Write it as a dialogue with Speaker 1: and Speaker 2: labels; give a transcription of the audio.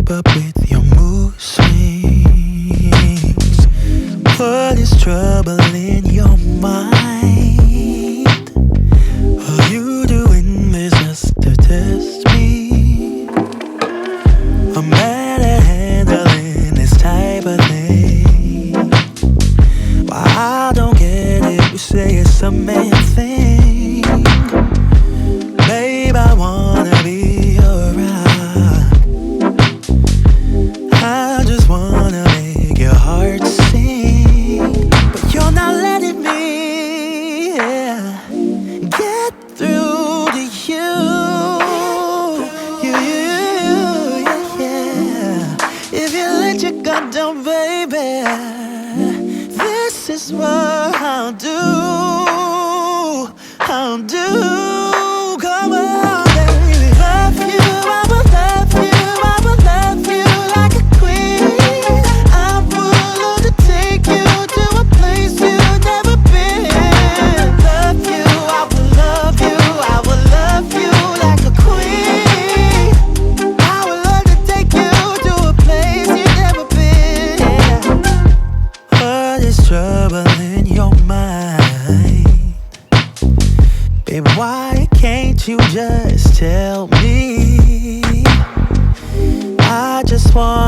Speaker 1: keep up with your mood swings. What is trouble in your mind? Are you doing this just to test me? I'm bad at handling this type of thing. But I don't get it, you say it's a man thing. Babe, I wanna be around. I just wanna make your heart sing. But you're not letting me get through to you. If you let your guard down, baby, this is what I'll do. I'll do. Come on, baby. Love you, I will love you, I will love you like a queen. I'm willing to take you to a place you've never been. Love you, I will love you, I will love you like a queen. I would love to take you to a place you've never been. What is trouble in your mind? Babe, why can't you just tell me? I just want